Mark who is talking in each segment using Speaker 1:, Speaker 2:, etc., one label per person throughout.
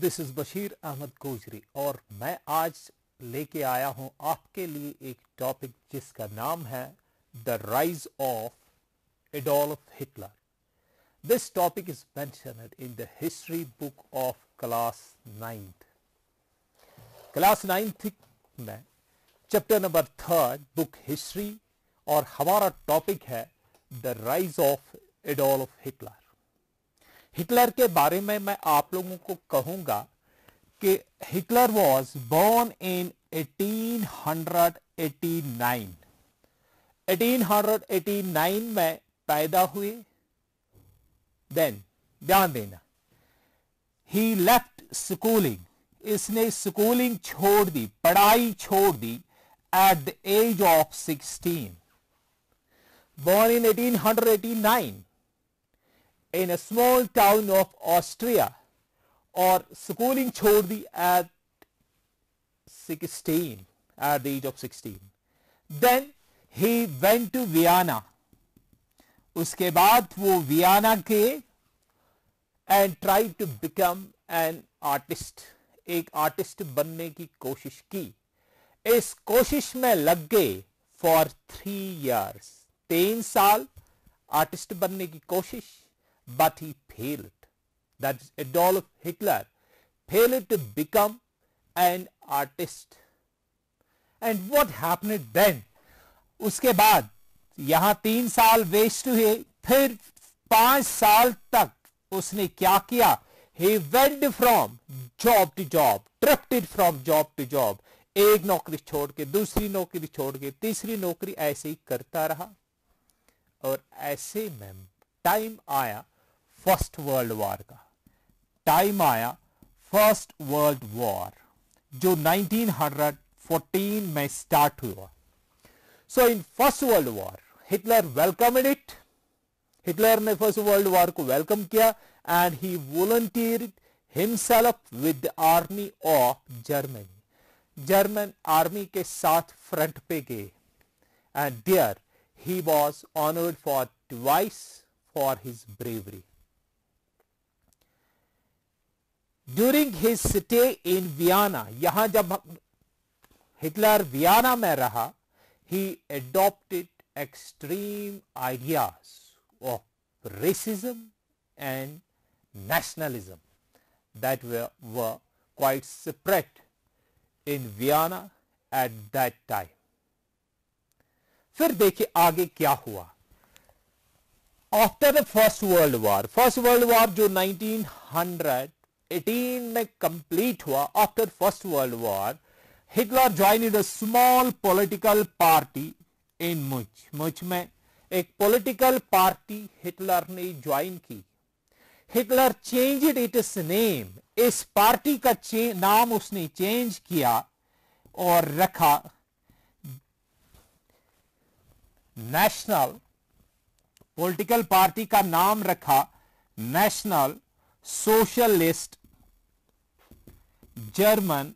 Speaker 1: This is Bashir Ahmad Gojri और मैं आज लेके आया हूं आपके लिए एक टॉपिक जिसका नाम है the rise of Adolf Hitler. This topic is mentioned in the history book of class 9th. Class 9th में चैप्टर नंबर 3 बुक हिस्ट्री और हमारा टॉपिक है the rise of Adolf Hitler. Hitler के बारे में मैं आप लोगों को कहूंगा कि हिटलर वॉज बोर्न इन 1889. 1889 में पैदा हुए. देन ध्यान देना, ही लेफ्ट स्कूलिंग. इसने स्कूलिंग छोड़ दी, पढ़ाई छोड़ दी at the age of 16. Born in 1889 in a small town of Austria, और स्कूलिंग छोड़ दी at the age of 16. Then he went to Vienna. उसके बाद वो वियना के and tried to become an artist. एक आर्टिस्ट बनने की कोशिश की. इस कोशिश में लग गए for 3 years. 3 साल आर्टिस्ट बनने की कोशिश. But he failed. That is, Adolf Hitler failed to become an artist. And what happened then? उसके बाद यहां 3 साल वेस्ट हुए. फिर 5 साल तक उसने क्या किया? He went from job to job, drifted from job to job. एक नौकरी छोड़ के दूसरी नौकरी छोड़ के तीसरी नौकरी, ऐसे ही करता रहा. और ऐसे में टाइम आया फर्स्ट वर्ल्ड वॉर का. टाइम आया फर्स्ट वर्ल्ड वॉर जो 1914 में स्टार्ट हुआ. So in first world war Hitler welcomed it. Hitler ने फर्स्ट वर्ल्ड वॉर को वेलकम किया and he volunteered himself with the army of Germany. German army के साथ फ्रंट पे गए and there he was honoured for twice for his bravery. During his stay in Vienna, यहां जब Hitler Vienna में रहा, he adopted extreme ideas of racism and nationalism that were quite spread in Vienna at that time. फिर देखिए आगे क्या हुआ. After the first world war जो 1918 में कंप्लीट हुआ, after first world war Hitler joining a small political party in Munich में एक पॉलिटिकल पार्टी हिटलर ने ज्वाइन की. Hitler changed its name. इस पार्टी का नाम उसने चेंज किया और रखा नेशनल. पॉलिटिकल पार्टी का नाम रखा national socialist German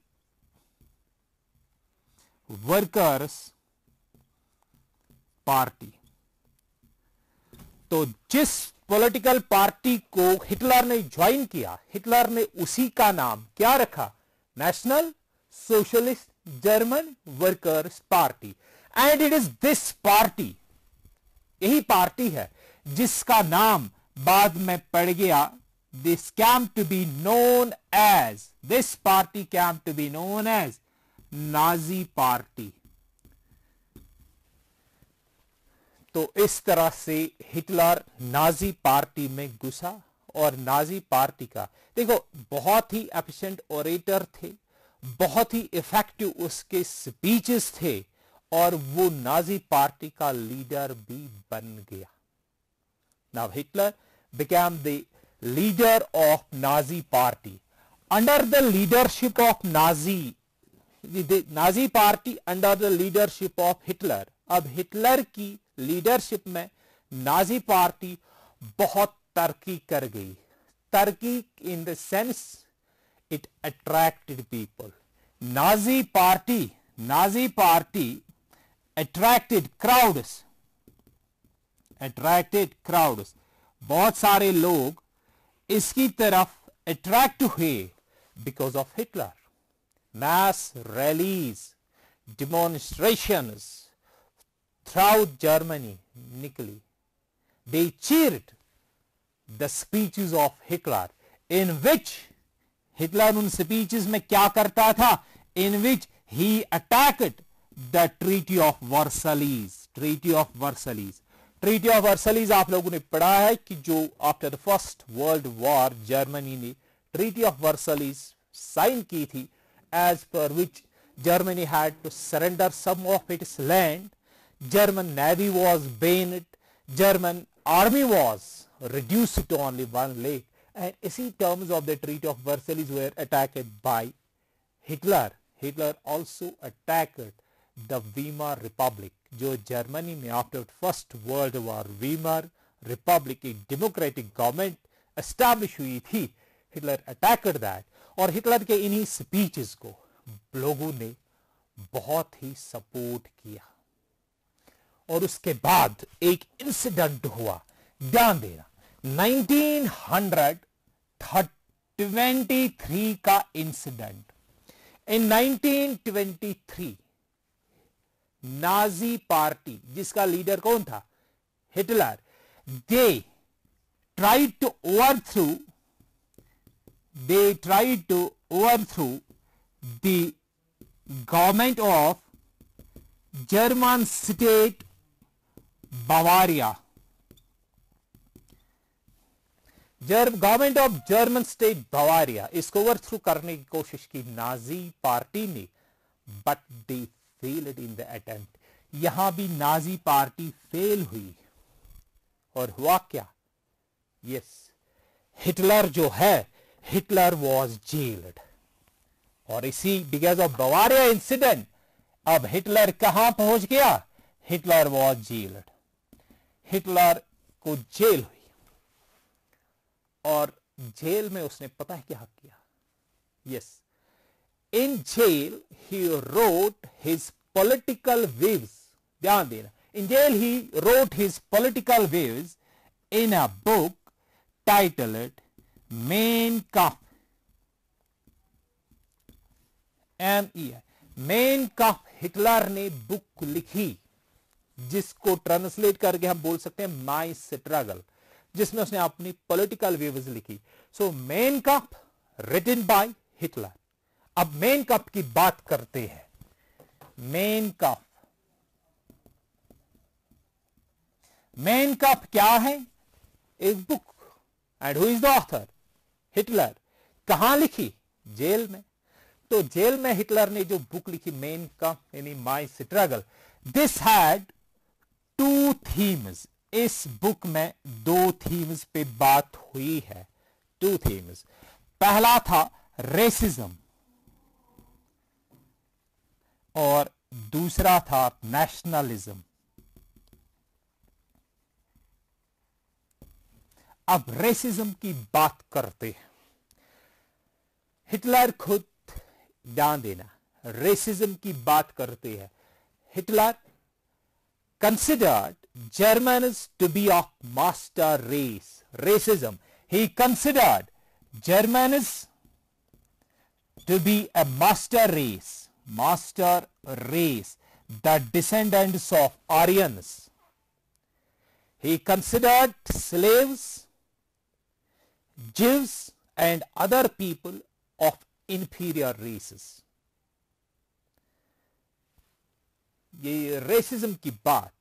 Speaker 1: workers party. तो जिस पॉलिटिकल पार्टी को हिटलर ने ज्वाइन किया, हिटलर ने उसी का नाम क्या रखा? National socialist German workers party. And it is this party, यही पार्टी है जिसका नाम बाद में पड़ गया. This came to be known as, this party came to be known as Nazi party. तो इस तरह से हिटलर नाजी पार्टी में घुसा. और नाजी पार्टी का देखो बहुत ही एफिशिएंट ओरेटर थे, बहुत ही इफेक्टिव उसके स्पीचेस थे और वो नाजी पार्टी का लीडर भी बन गया. Now Hitler became the leader of Nazi party. Under the leadership of the Nazi party under the leadership of Hitler. अब हिटलर की लीडरशिप में नाजी पार्टी बहुत तरक्की कर गई. तरक्की in the sense it attracted people. Nazi party attracted crowds. बहुत सारे लोग इसकी तरफ अट्रैक्ट हुए because of Hitler. Mass rallies, demonstrations throughout Germany निकली. They cheered the speeches of Hitler, in which Hitler उन speeches में क्या करता था? In which he attacked the Treaty of Versailles. Treaty of Versailles. Treaty of Versailles आप लोगों ने पढ़ा है कि जो after the first world war Germany ने ट्रीटी ऑफ वर्सलीज साइन की थी, as per which Germany had to surrender some of its land. German navy was banned, German army was reduced to only one leg, and इसी terms of the treaty of Versailles were attacked by Hitler. Hitler also attacked the Weimar Republic, जो Germany में after first world war Weimar Republic एक democratic government establish हुई थी. Hitler attacked that, और Hitler के इन्हीं speeches को लोगों ने बहुत ही सपोर्ट किया. और उसके बाद एक इंसिडेंट हुआ, ध्यान देना, 1923 का इंसिडेंट. इन 1923 नाजी पार्टी, जिसका लीडर कौन था? Hitler. they tried to overthrow the government of German state Bavaria. Government of German state Bavaria, इसको ओवरथ्रो करने की कोशिश की नाजी पार्टी ने, but they failed in the attempt. यहां भी नाजी पार्टी फेल हुई, और हुआ क्या? यस, हिटलर जो है, हिटलर वॉज जेल्ड. और इसी बिकॉज ऑफ बवारिया इंसिडेंट अब हिटलर कहां पहुंच गया? Hitler was jailed. हिटलर को जेल हुई, और जेल में उसने पता है क्या किया? Yes, in jail he wrote his political views. ध्यान देना, in jail he wrote his political views in a book titled Mein Kampf. Mein Kampf Hitler ने बुक लिखी, जिसको ट्रांसलेट करके हम बोल सकते हैं माई स्ट्रगल, जिसमें उसने अपनी पॉलिटिकल व्यूज लिखी. So Mein Kampf written by Hitler. अब मेन काम्फ की बात करते हैं. मेन काम्फ क्या है? एक book. And who is the author? Hitler. कहां लिखी? जेल में. तो जेल में हिटलर ने जो बुक लिखी मेन काम्फ यानी माई स्ट्रगल, दिस हैड 2 थीम्स. इस बुक में 2 थीम्स पे बात हुई है. 2 थीम्स. पहला था रेसिज्म, और दूसरा था नेशनलिज्म. अब रेसिज्म की बात करते हैं. हिटलर खुद, ध्यान देना, रेसिज्म की बात करते हैं. Hitler considered Germans to be of master race. Racism. He considered Germans to be a master race. Master race. The descendants of Aryans. He considered slaves, Jews, and other people of inferior races. ये racism की बात,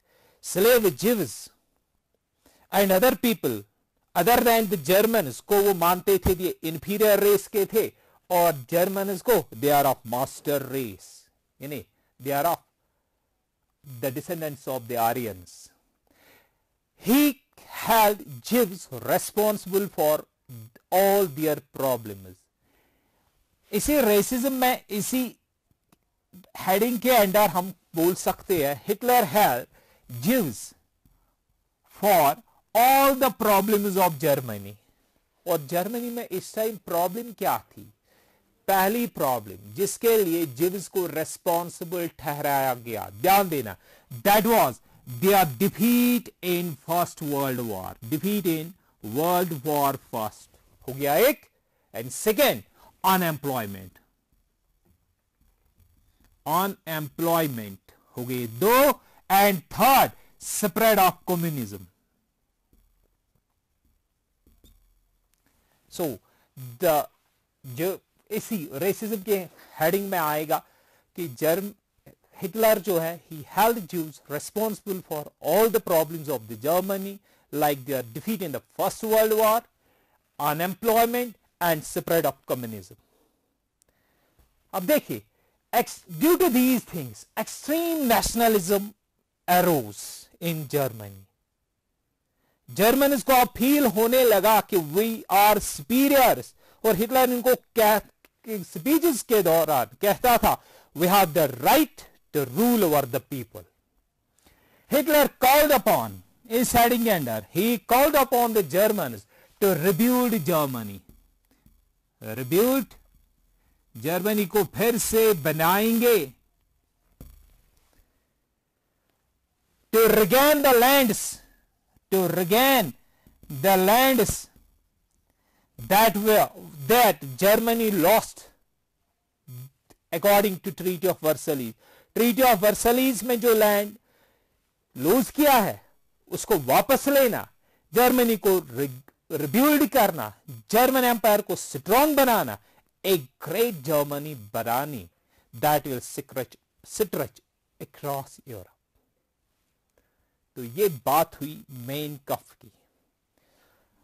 Speaker 1: slave, जीव्स and other people other than the Germans को वो मानते थे ये inferior race के थे, और जर्मन्स को they are of master race, यानी they are of the descendants of the Aryans. He held Jews responsible for all their problems. इसी रेसिज्म में, इसी हेडिंग के अंडर हम बोल सकते हैं Hitler held Jews for all the problems of Germany. और जर्मनी में इस टाइम प्रॉब्लम क्या थी? पहली प्रॉब्लम जिसके लिए जीव्स को रेस्पॉन्सिबल ठहराया गया, ध्यान देना, that was their defeat in first world war. Defeat in world war first हो गया एक, एंड सेकेंड अनएम्प्लॉयमेंट, अनएम्प्लॉयमेंट हो गए दो, and third spread of communism. So the जो इसी रेसिज्म के हेडिंग में आएगा कि हिटलर जो है, he held Jews responsible for all the problems of the Germany, like their defeat in the First World War, unemployment and spread of communism. अब देखिए, due to these things, extreme nationalism arose in Germany. Germans को feel होने लगा कि we are superiors, और Hitler इनको speeches के दौरान कहता था, we have the right to rule over the people. Hitler called upon, इस हेडिंग के under, he called upon the Germans to rebuild Germany. Rebuild, Germany को फिर से बनाएंगे, to regain the lands, to regain the lands that Germany lost according to Treaty of Versailles. Treaty of Versailles में जो land loose किया है उसको वापस लेना, जर्मनी को रिब्यूल्ड करना, जर्मन एम्पायर को स्ट्रॉन्ग बनाना, एक ग्रेट जर्मनी बनानी, that will stretch across Europe. तो ये बात हुई मेन कफ की.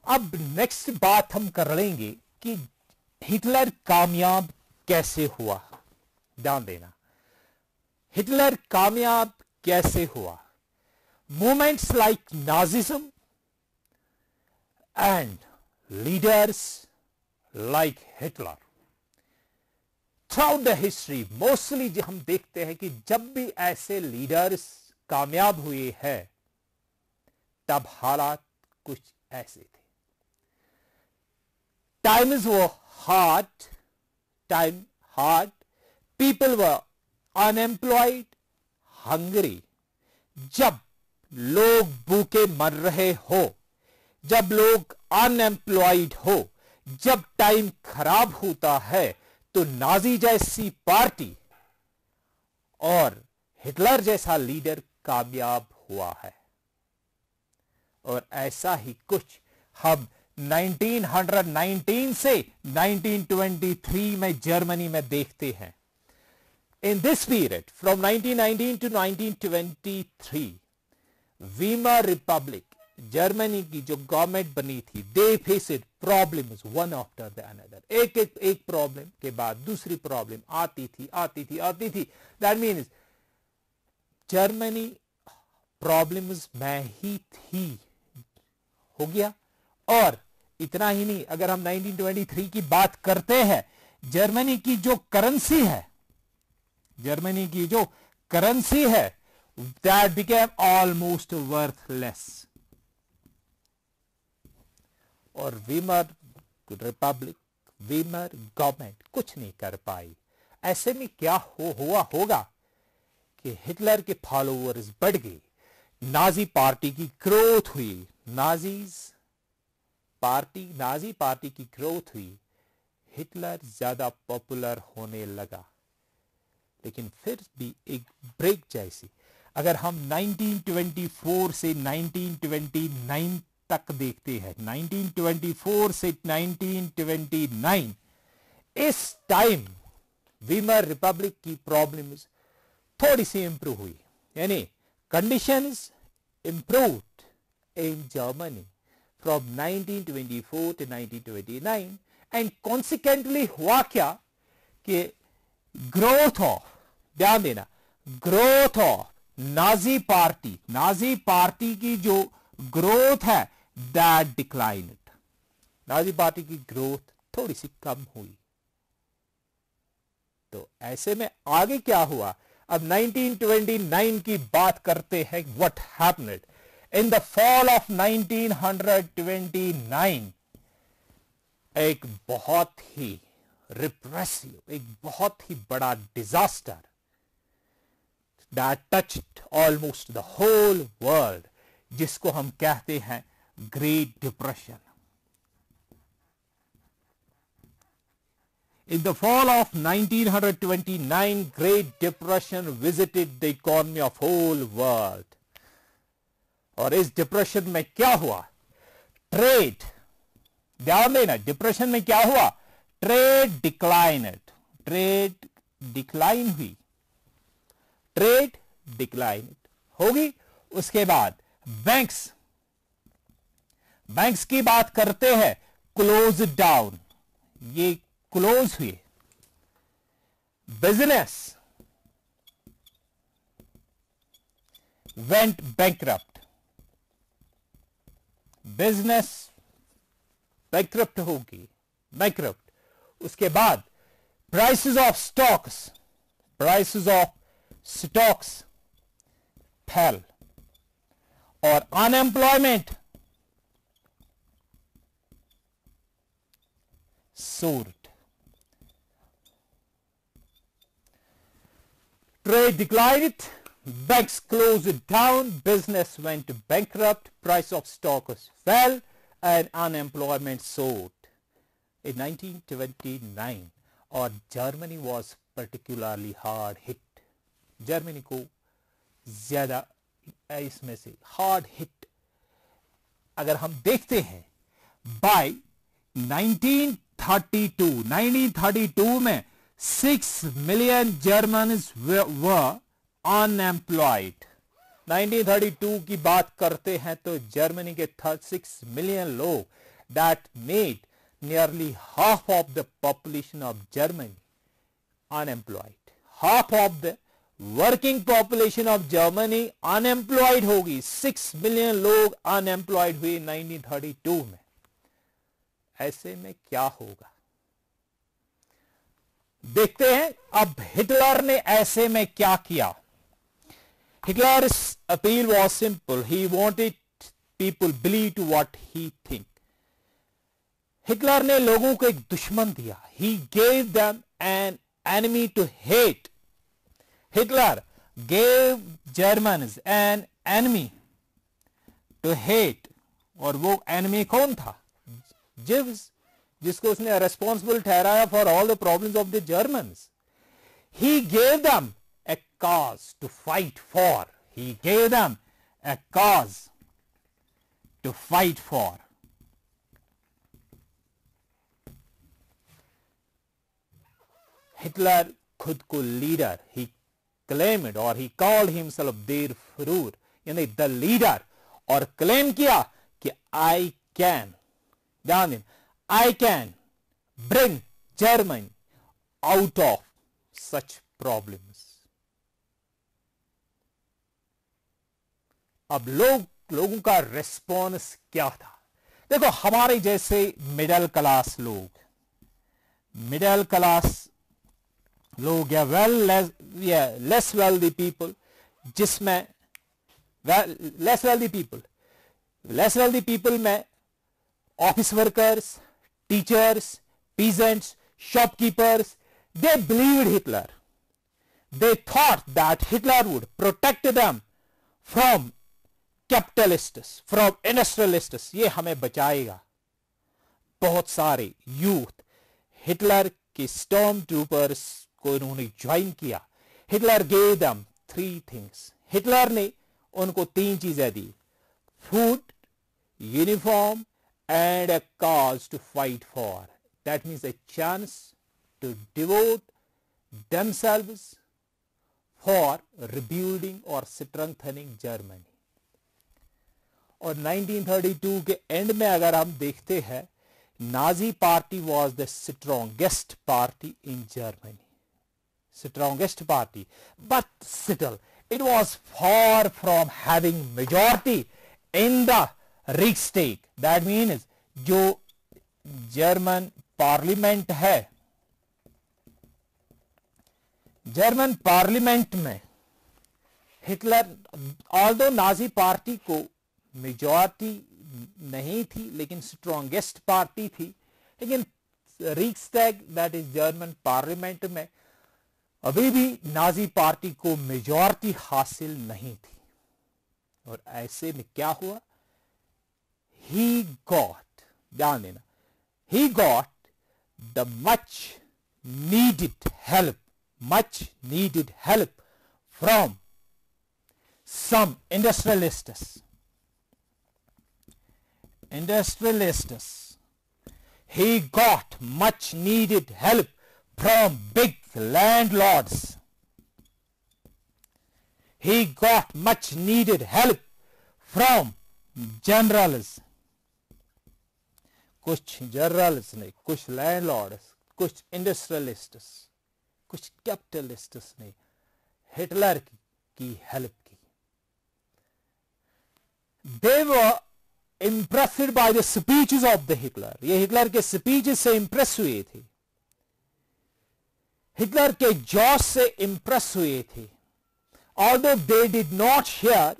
Speaker 1: अब नेक्स्ट बात हम कर लेंगे कि हिटलर कामयाब कैसे हुआ. ध्यान देना, हिटलर कामयाब कैसे हुआ. Movements like Nazism and leaders like Hitler through the history, mostly हम देखते हैं कि जब भी ऐसे लीडर्स कामयाब हुए हैं तब हालात कुछ ऐसे थे. Times were hard, people were unemployed, hungry. जब लोग भूखे मर रहे हो, जब लोग अनएम्प्लॉयड हो, जब टाइम खराब होता है, तो नाजी जैसी पार्टी और हिटलर जैसा लीडर कामयाब हुआ है. और ऐसा ही कुछ हम 1919 से 1923 में जर्मनी में देखते हैं. In this period from 1919 to 1923, Weimar republic, Germany की जो गवर्नमेंट बनी थी, they faced problems one after the another. एक प्रॉब्लम के बाद दूसरी प्रॉब्लम आती थी. दैट मीन्स जर्मनी प्रॉब्लम्स में ही थी, हो गया. और इतना ही नहीं, अगर हम 1923 की बात करते हैं, जर्मनी की जो करेंसी है, दैट बिकेम ऑलमोस्ट वर्थलेस. और वीमर रिपब्लिक, वीमर गवर्नमेंट कुछ नहीं कर पाई. ऐसे में क्या हुआ होगा कि हिटलर के फॉलोअर्स बढ़ गए, नाजी पार्टी की ग्रोथ हुई, नाजी पार्टी की ग्रोथ हुई, हिटलर ज्यादा पॉपुलर होने लगा. लेकिन फिर भी एक ब्रेक जैसी, अगर हम 1924 से 1929 तक देखते हैं, 1924 से 1929, इस टाइम वीमर रिपब्लिक की प्रॉब्लम्स थोड़ी सी इंप्रूव हुई, यानी conditions improved in Germany from 1924 to 1929. And consequently हुआ क्या कि ग्रोथ ऑफ, ध्यान देना, ग्रोथ ऑफ नाजी पार्टी की जो ग्रोथ है, दैट डिक्लाइन्ड. नाजी पार्टी की ग्रोथ थोड़ी सी कम हुई. तो ऐसे में आगे क्या हुआ, अब 1929 की बात करते हैं. What happened in the fall of 1929, एक बहुत ही रिप्रेसिव, एक बहुत ही बड़ा disaster that touched almost the whole world, जिसको हम कहते हैं great depression. In the fall of 1929, Great Depression visited the economy of whole world. और इस डिप्रेशन में क्या हुआ? ट्रेड, ध्यान देना, डिप्रेशन में क्या हुआ? ट्रेड डिक्लाइनेड, ट्रेड डिक्लाइन हुई, ट्रेड डिक्लाइन होगी। उसके बाद बैंक्स की बात करते हैं, क्लोज डाउन, ये क्लोज हुए। Business went bankrupt, business bankrupt होगी, बैंकरप्ट। उसके बाद प्राइसेस ऑफ स्टॉक्स फैल, और unemployment soared. Trade declined, banks closed down, business went bankrupt, price of stocks fell, and unemployment soared. In 1929, और Germany was particularly hard hit. Germany को ज्यादा इसमें से hard hit अगर हम देखते हैं, by 1932 में 6 million Germans were unemployed. 1932 की बात करते हैं तो जर्मनी के 6 million लोग, that made nearly half of the population of Germany unemployed. Half of the working population of Germany unemployed होगी। 6 million लोग unemployed हुए 1932 में। ऐसे में क्या होगा देखते हैं। अब हिटलर ने ऐसे में क्या किया? Hitler's appeal was simple. He wanted people believe to what he think. Hitler ने लोगों को एक दुश्मन दिया। He gave them an enemy to hate. Hitler gave Germans an enemy to hate. और वो enemy कौन था? Jews, जिसको उसने responsible ठहराया for all the problems of the Germans. He gave them a cause to fight for. He gave them a cause to fight for. Hitler खुद को leader, he claimed or he called himself their Führer, यानी the leader, और claim किया कि I can, ध्यान देना, I can bring Germany out of such problems. अब लोगों का रेस्पॉन्स क्या था? देखो, हमारे जैसे मिडिल क्लास लोग या लेस वेल्दी पीपल, जिसमें लेस वेल्दी पीपल में office workers, teachers, peasants, shopkeepers, they believed Hitler. They thought that Hitler would protect them from capitalists, from industrialists. ये हमें बचाएगा। बहुत सारे यूथ हिटलर के स्टॉर्म ट्रूपर्स को इन्होंने ज्वाइन किया। Hitler gave them 3 things. Hitler ने उनको 3 चीजें दी: food, uniform, and a cause to fight for. That means a chance to devote themselves for rebuilding or strengthening Germany. और 1932 के एंड में अगर हम देखते हैं, Nazi party was the strongest party in Germany. Strongest party. But still, it was far from having majority in the Reichstag. That means जो German parliament है, German parliament में हिटलर, ऑल्दो नाजी पार्टी को majority नहीं थी, लेकिन strongest party थी, लेकिन रीक्सटैग, that is German parliament में अभी भी नाजी पार्टी को मेजॉरिटी हासिल नहीं थी। और ऐसे में क्या हुआ? He got, ध्यान देना, he got the much needed help, much needed help from some industrialists. He got much needed help from big landlords. He got much needed help from generals. कुछ जनरल्स ने, कुछ लैंडलॉर्ड्स, कुछ industrialists, कुछ capitalists ने Hitler की help की. They were impressed by the speeches of the Hitler. ये Hitler के स्पीचेस से इंप्रेस हुए थे, हिटलर के जोश से इंप्रेस हुए थे. Although they did not share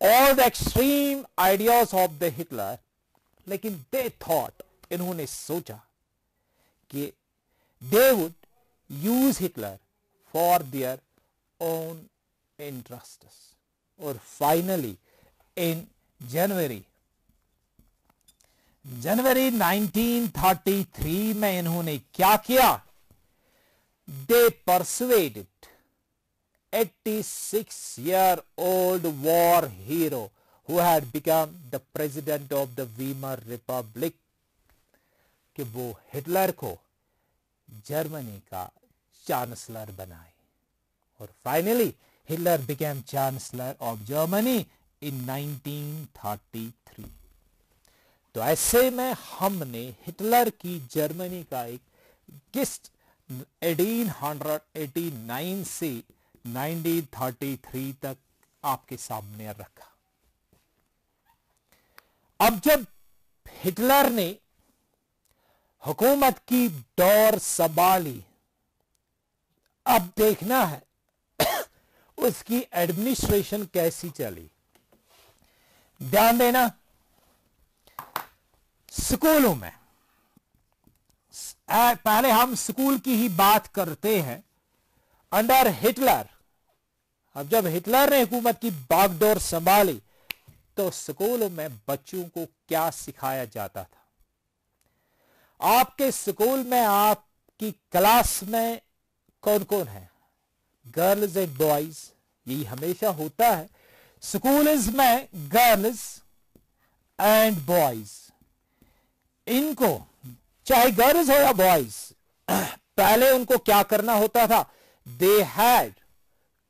Speaker 1: all the extreme ideas of the Hitler, लेकिन they thought, इन्होंने सोचा कि they would use Hitler for their own interests. और finally in January 1933 में इन्होंने क्या किया? They persuaded 86-year-old war hero who had become the president of the Weimar Republic कि वो हिटलर को जर्मनी का चांसलर बनाए. और finally Hitler became chancellor of Germany in 1933. तो ऐसे में हमने हिटलर की जर्मनी का एक किस्त 1889 से 1933 तक आपके सामने रखा. अब जब हिटलर ने हुकूमत की दौर संभाली, अब देखना है उसकी एडमिनिस्ट्रेशन कैसी चली. ध्यान देना, स्कूलों में पहले हम स्कूल की ही बात करते हैं अंडर हिटलर. अब जब हिटलर ने हुकूमत की बागडोर संभाली तो स्कूलों में बच्चों को क्या सिखाया जाता था? आपके स्कूल में, आपकी क्लास में कौन कौन है? Girls and boys. यही हमेशा होता है स्कूल्स में, गर्ल्स एंड बॉयज. इनको चाहे गर्ल्स हो या बॉयज, पहले उनको क्या करना होता था? They had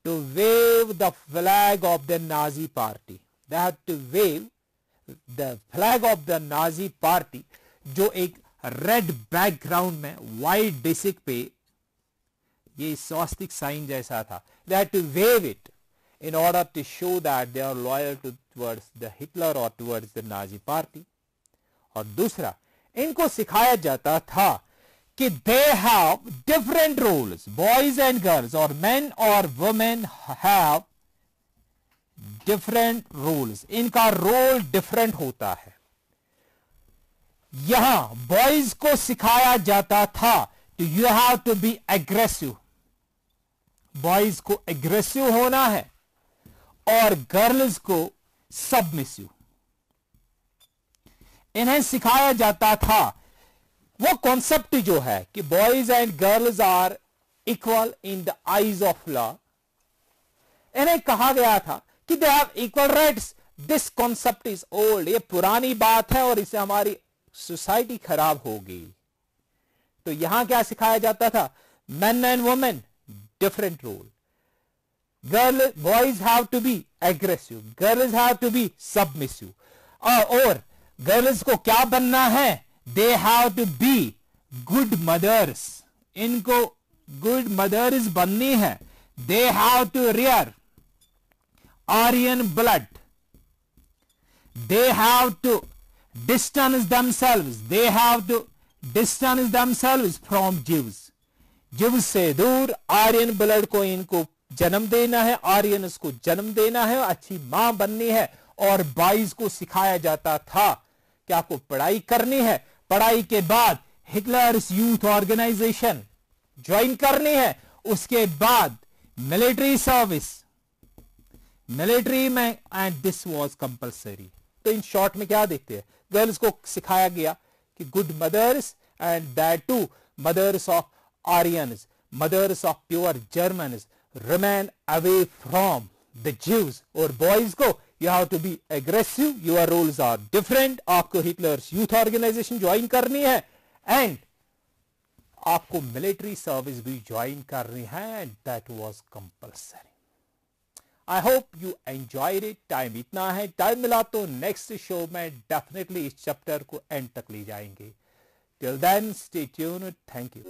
Speaker 1: to wave the flag of the Nazi party. They had to wave the flag of the Nazi party, जो एक रेड बैकग्राउंड में वाइट डिस्क पे ये स्वास्तिक साइन जैसा था. They had to wave it in order to show that they are loyal towards the Hitler or towards the Nazi party. और दूसरा, इनको सिखाया जाता था कि they have different roles. Boys and girls or men or women have different roles. इनका role different होता है. यहां बॉयज को सिखाया जाता था कि you have to be aggressive. Boys को एग्रेसिव होना है और गर्ल्स को सबमिसिव. इन्हें सिखाया जाता था वो कॉन्सेप्ट जो है कि boys and girls are equal in the eyes of law. इन्हें कहा गया था कि they have equal rights. This concept is old. ये पुरानी बात है और इससे हमारी सोसाइटी खराब होगी. तो यहां क्या सिखाया जाता था? Men and women different role. Boys have to be aggressive, girls have to be submissive. और गर्ल्स को क्या बनना है? They have to be good mothers. इनको good mothers बननी है. They have to rear Aryan blood. They have to distance themselves. They have to distance themselves from Jews. Jews से दूर आर्यन ब्लड को इनको जन्म देना है, आर्यंस को जन्म देना है, अच्छी मां बननी है. और बॉयज को सिखाया जाता था कि आपको पढ़ाई करनी है, पढ़ाई के बाद हिटलर्स यूथ ऑर्गेनाइजेशन ज्वाइन करनी है, उसके बाद मिलिट्री सर्विस, मिलिट्री में, एंड दिस वाज कंपलसरी. तो इन शॉर्ट में क्या देखते हैं? गर्ल्स को सिखाया गया कि good mothers and that too mothers of Aryans, mothers of pure Germans, remain away from the Jews. और boys को you have to be aggressive, your rules are different. आपको हिटलर्स यूथ ऑर्गेनाइजेशन ज्वाइन करनी है and आपको military service भी join करनी है and that was compulsory. I hope you enjoyed it. Time इतना है, टाइम मिला तो नेक्स्ट शो में डेफिनेटली इस चैप्टर को एंड तक ले जाएंगे. Till then stay tuned. Thank you.